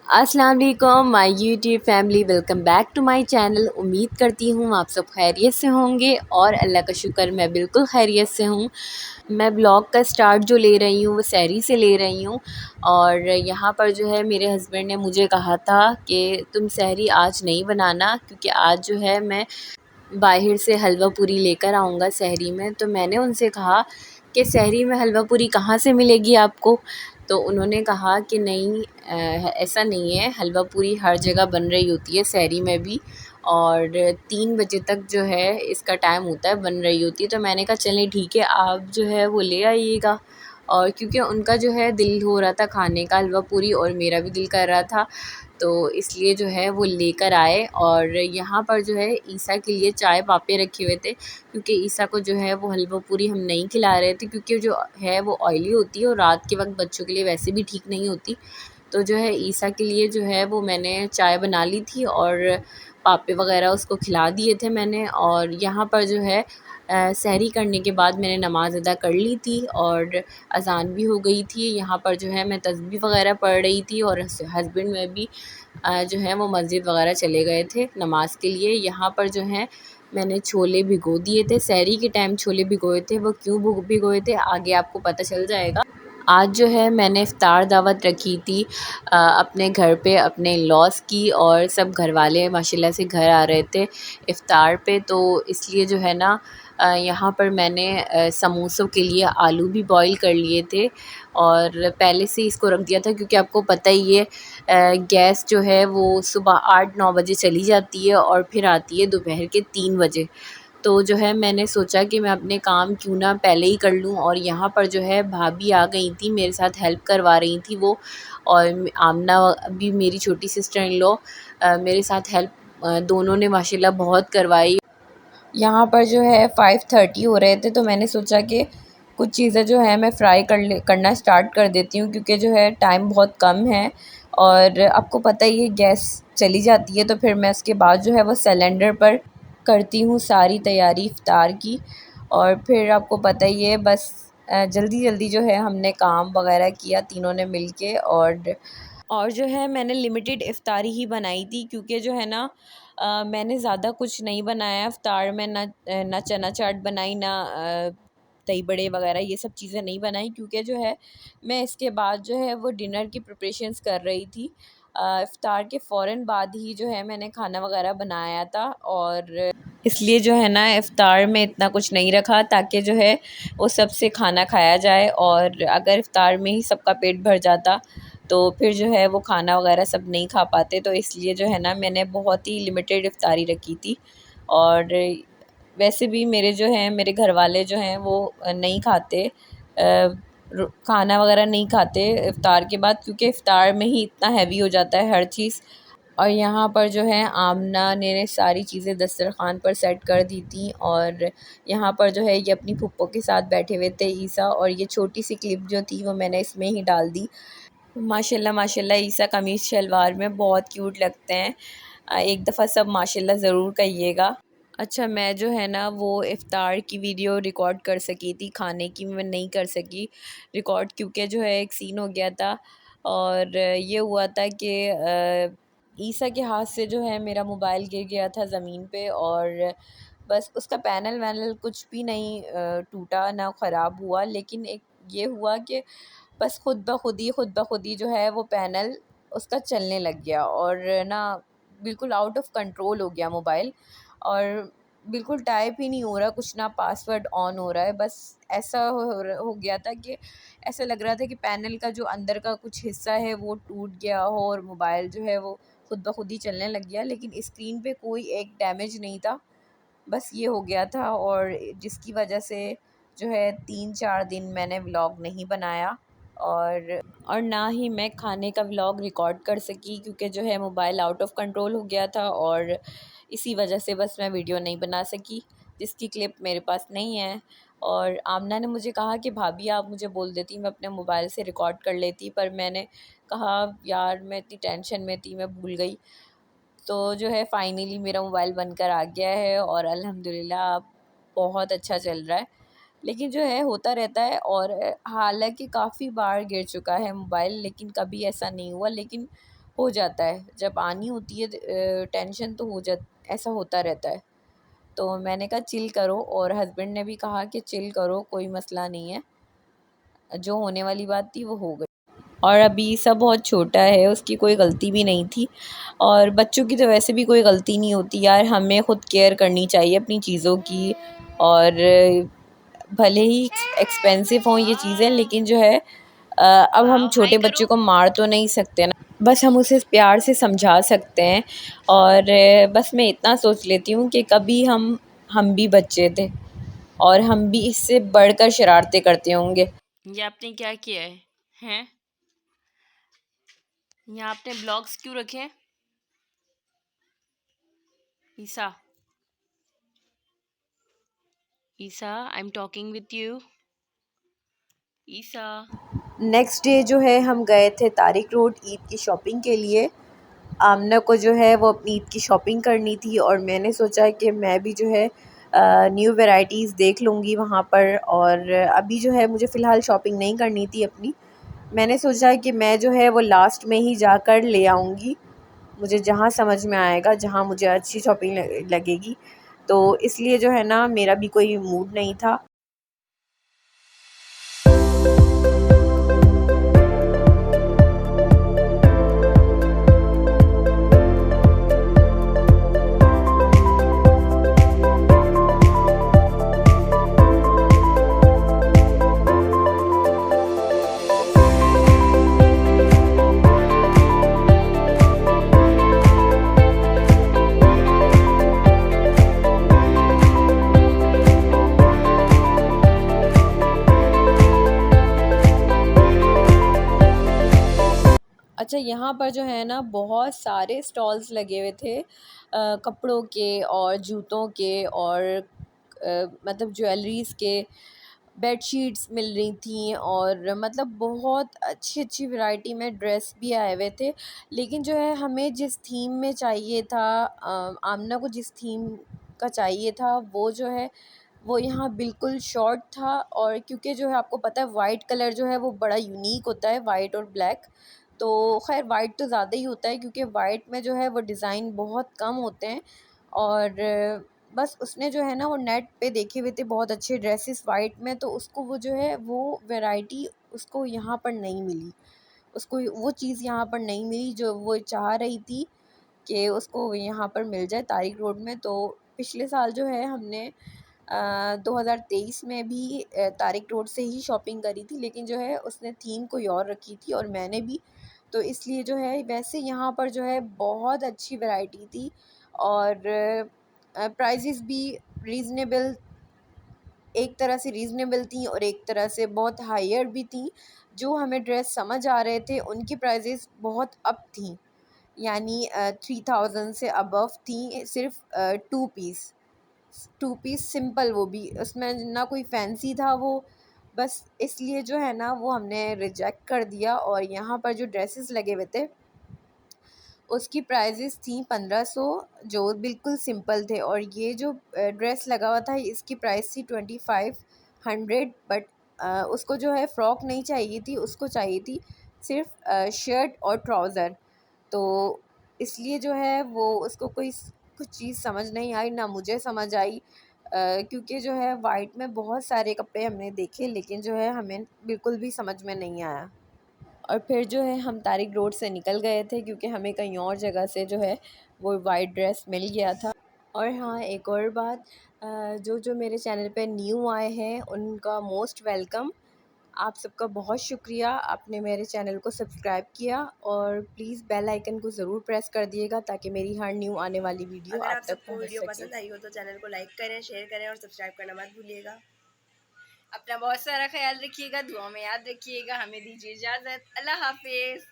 अस्सलाम वालेकुम my YouTube family, welcome back to my channel. उम्मीद करती हूँ आप सब खैरियत से होंगे और अल्लाह का शुक्र मैं बिल्कुल खैरियत से हूँ। मैं ब्लॉग का स्टार्ट जो ले रही हूँ वो सहरी से ले रही हूँ। और यहाँ पर जो है मेरे हस्बैंड ने मुझे कहा था कि तुम सहरी आज नहीं बनाना, क्योंकि आज जो है मैं बाहर से हलवा पूरी लेकर आऊँगा सहरी में। तो मैंने उनसे कहा कि सहरी में हलवा पूरी कहाँ से मिलेगी आपको? तो उन्होंने कहा कि नहीं, ऐसा नहीं है, हलवा पूरी हर जगह बन रही होती है, सहरी में भी। और 3 बजे तक जो है इसका टाइम होता है, बन रही होती है। तो मैंने कहा चलें ठीक है, आप जो है वो ले आइएगा। और क्योंकि उनका जो है दिल हो रहा था खाने का हलवा पूरी, और मेरा भी दिल कर रहा था, तो इसलिए जो है वो लेकर आए। और यहाँ पर जो है ईसा के लिए चाय पापे रखे हुए थे, क्योंकि ईसा को जो है वो हलवा पूरी हम नहीं खिला रहे थे, क्योंकि जो है वो ऑयली होती है और रात के वक्त बच्चों के लिए वैसे भी ठीक नहीं होती। तो जो है ईसा के लिए जो है वो मैंने चाय बना ली थी और पापे वगैरह उसको खिला दिए थे मैंने। और यहाँ पर जो है सहरी करने के बाद मैंने नमाज़ अदा कर ली थी और अज़ान भी हो गई थी। यहाँ पर जो है मैं तस्बीह वगैरह पढ़ रही थी, और हस्बैंड में भी जो है वो मस्जिद वगैरह चले गए थे नमाज़ के लिए। यहाँ पर जो है मैंने छोले भिगो दिए थे, सहरी के टाइम छोले भिगोए थे। वो क्यों भिगोए थे आगे आपको पता चल जाएगा। आज जो है मैंने इफ़्तार दावत रखी थी अपने घर पे, अपने इन-लॉज़ की, और सब घर वाले माशाल्लाह से घर आ रहे थे इफ़्तार पे। तो इसलिए जो है ना यहाँ पर मैंने समोसों के लिए आलू भी बॉईल कर लिए थे और पहले से ही इसको रख दिया था, क्योंकि आपको पता ही है गैस जो है वो सुबह 8-9 बजे चली जाती है और फिर आती है दोपहर के 3 बजे। तो जो है मैंने सोचा कि मैं अपने काम क्यों ना पहले ही कर लूँ। और यहाँ पर जो है भाभी आ गई थी, मेरे साथ हेल्प करवा रही थी वो। और आमना भी मेरी छोटी सिस्टर इन लॉ मेरे साथ हेल्प दोनों ने माशाल्लाह बहुत करवाई। यहाँ पर जो है 5:30 हो रहे थे, तो मैंने सोचा कि कुछ चीज़ें जो है मैं फ्राई करना स्टार्ट कर देती हूँ, क्योंकि जो है टाइम बहुत कम है और आपको पता ही है गैस चली जाती है। तो फिर मैं उसके बाद जो है वो सिलेंडर पर करती हूँ सारी तैयारी इफ़्तार की। और फिर आपको पता ही है बस जल्दी जल्दी जो है हमने काम वगैरह किया तीनों ने मिल के। और जो है मैंने लिमिटेड इफ़्तारी ही बनाई थी, क्योंकि जो है ना मैंने ज़्यादा कुछ नहीं बनाया इफ़्तार में, ना चना चाट बनाई, ना दही बड़े वगैरह ये सब चीज़ें नहीं बनाई, क्योंकि जो है मैं इसके बाद जो है वो डिनर की प्रिपरेशंस कर रही थी। इफ़्तार के फ़ौरन बाद ही जो है मैंने खाना वगैरह बनाया था, और इसलिए जो है ना इफ़्तार में इतना कुछ नहीं रखा, ताकि जो है वो सबसे खाना खाया जाए। और अगर इफ़्तार में ही सबका पेट भर जाता तो फिर जो है वो खाना वगैरह सब नहीं खा पाते। तो इसलिए जो है ना मैंने बहुत ही लिमिटेड इफ़्तारी रखी थी। और वैसे भी मेरे जो हैं मेरे घर वाले जो हैं वो नहीं खाते, खाना वगैरह नहीं खाते इफ़्तार के बाद, क्योंकि इफ़्तार में ही इतना हैवी हो जाता है हर चीज़। और यहाँ पर जो है आमना ने सारी चीज़ें दस्तरख़्वान पर सेट कर दी थी। और यहाँ पर जो है ये अपनी फुप्पो के साथ बैठे हुए थे ईसा, और ये छोटी सी क्लिप जो थी वो मैंने इसमें ही डाल दी। माशाल्लाह माशाल्लाह ईसा कमीज़ शलवार में बहुत क्यूट लगते हैं। एक दफ़ा सब माशाल्लाह ज़रूर कहिएगा। अच्छा, मैं जो है ना वो इफ़्तार की वीडियो रिकॉर्ड कर सकी थी, खाने की मैं नहीं कर सकी रिकॉर्ड, क्योंकि जो है एक सीन हो गया था। और ये हुआ था कि ईसा के हाथ से जो है मेरा मोबाइल गिर गया था ज़मीन पे, और बस उसका पैनल वैनल कुछ भी नहीं टूटा ना ख़राब हुआ, लेकिन एक ये हुआ कि बस खुद ब खुद ही जो है वो पैनल उसका चलने लग गया, और ना बिल्कुल आउट ऑफ कंट्रोल हो गया मोबाइल। और बिल्कुल टाइप ही नहीं हो रहा कुछ, ना पासवर्ड ऑन हो रहा है। बस ऐसा हो गया था कि ऐसा लग रहा था कि पैनल का जो अंदर का कुछ हिस्सा है वो टूट गया हो, और मोबाइल जो है वो खुद ब खुद ही चलने लग गया, लेकिन स्क्रीन पे कोई एक डैमेज नहीं था। बस ये हो गया था, और जिसकी वजह से जो है 3-4 दिन मैंने व्लॉग नहीं बनाया, और ना ही मैं खाने का व्लॉग रिकॉर्ड कर सकी, क्योंकि जो है मोबाइल आउट ऑफ कंट्रोल हो गया था। और इसी वजह से बस मैं वीडियो नहीं बना सकी, जिसकी क्लिप मेरे पास नहीं है। और आमना ने मुझे कहा कि भाभी आप मुझे बोल देती, मैं अपने मोबाइल से रिकॉर्ड कर लेती, पर मैंने कहा यार मैं इतनी टेंशन में थी, मैं भूल गई। तो जो है फ़ाइनली मेरा मोबाइल बनकर आ गया है, और अल्हम्दुलिल्लाह अब बहुत अच्छा चल रहा है। लेकिन जो है होता रहता है, और हालांकि काफ़ी बार गिर चुका है मोबाइल, लेकिन कभी ऐसा नहीं हुआ। लेकिन हो जाता है, जब आनी होती है टेंशन तो ऐसा होता रहता है। तो मैंने कहा चिल करो, और हस्बैंड ने भी कहा कि चिल करो, कोई मसला नहीं है, जो होने वाली बात थी वो हो गई। और अभी सब बहुत छोटा है, उसकी कोई गलती भी नहीं थी, और बच्चों की तो वैसे भी कोई गलती नहीं होती यार, हमें ख़ुद केयर करनी चाहिए अपनी चीज़ों की। और भले ही एक्सपेंसिव हों ये चीज़ें, लेकिन जो है अब हम छोटे बच्चे को मार तो नहीं सकते ना, बस हम उसे प्यार से समझा सकते हैं। और बस मैं इतना सोच लेती हूँ कि कभी हम भी बच्चे थे, और हम भी इससे बढ़कर शरारतें करते होंगे। ये आपने क्या किया है? हैं? यहाँ आपने ब्लॉग्स क्यों रखे हैं? Isa, Isa, I am talking with you. Isa. Next day जो है हम गए थे तारिक रोड ईद की शॉपिंग के लिए। आमना को जो है वो अपनी ईद की शॉपिंग करनी थी, और मैंने सोचा कि मैं भी जो है न्यू वैरायटीज़ देख लूँगी वहाँ पर। और अभी जो है मुझे फ़िलहाल शॉपिंग नहीं करनी थी अपनी, मैंने सोचा कि मैं जो है वो लास्ट में ही जाकर ले आऊँगी, मुझे जहाँ समझ में आएगा, जहाँ मुझे अच्छी शॉपिंग लगेगी। तो इसलिए जो है ना मेरा भी कोई मूड नहीं था। अच्छा, यहाँ पर जो है ना बहुत सारे स्टॉल्स लगे हुए थे कपड़ों के और जूतों के, और मतलब ज्वेलरीज़ के, बेडशीट्स मिल रही थी, और मतलब बहुत अच्छी अच्छी वैरायटी में ड्रेस भी आए हुए थे। लेकिन जो है हमें जिस थीम में चाहिए था, आमना को जिस थीम का चाहिए था, वो जो है वो यहाँ बिल्कुल शॉर्ट था। और क्योंकि जो है आपको पता है वाइट कलर जो है वो बड़ा यूनिक होता है, वाइट और ब्लैक। तो खैर वाइट तो ज़्यादा ही होता है, क्योंकि वाइट में जो है वो डिज़ाइन बहुत कम होते हैं। और बस उसने जो है ना वो नेट पे देखे हुए थे बहुत अच्छे ड्रेसेस वाइट में, तो उसको वो जो है वो वैरायटी उसको यहाँ पर नहीं मिली, उसको वो चीज़ यहाँ पर नहीं मिली जो वो चाह रही थी कि उसको यहाँ पर मिल जाए तारिक रोड में। तो पिछले साल जो है हमने 2023 में भी तारिक रोड से ही शॉपिंग करी थी, लेकिन जो है उसने थीम कोई और रखी थी और मैंने भी, तो इसलिए जो है वैसे यहाँ पर जो है बहुत अच्छी वैरायटी थी, और प्राइजेस भी रीज़नेबल, एक तरह से रीज़नेबल थी और एक तरह से बहुत हायर भी थी। जो हमें ड्रेस समझ आ रहे थे उनकी प्राइजेस बहुत अप थी, यानी 3000 से अबव थी, सिर्फ टू पीस सिंपल, वो भी उसमें ना कोई फैंसी था वो, बस इसलिए जो है ना वो हमने रिजेक्ट कर दिया। और यहाँ पर जो ड्रेसेस लगे हुए थे उसकी प्राइजेस थी 1500, जो बिल्कुल सिंपल थे, और ये जो ड्रेस लगा हुआ था इसकी प्राइस थी 2500। बट उसको जो है फ़्रॉक नहीं चाहिए थी, उसको चाहिए थी सिर्फ शर्ट और ट्राउज़र। तो इसलिए जो है वो उसको कोई कुछ चीज़ समझ नहीं आई, ना मुझे समझ आई, क्योंकि जो है वाइट में बहुत सारे कपड़े हमने देखे, लेकिन जो है हमें बिल्कुल भी समझ में नहीं आया। और फिर जो है हम तारिक रोड से निकल गए थे, क्योंकि हमें कहीं और जगह से जो है वो वाइट ड्रेस मिल गया था। और हाँ, एक और बात, जो जो मेरे चैनल पे न्यू आए हैं उनका मोस्ट वेलकम, आप सबका बहुत शुक्रिया, आपने मेरे चैनल को सब्सक्राइब किया, और प्लीज़ बेल आइकन को ज़रूर प्रेस कर दिएगा ताकि मेरी हर न्यू आने वाली वीडियो अगर आप आप तक सबको पहुंच वीडियो सके। पसंद आई हो तो चैनल को लाइक करें, शेयर करें और सब्सक्राइब करना मत भूलिएगा। अपना बहुत सारा ख्याल रखिएगा, दुआ में याद रखिएगा। हमें दीजिए इजाज़त। अल्लाह हाफिज़।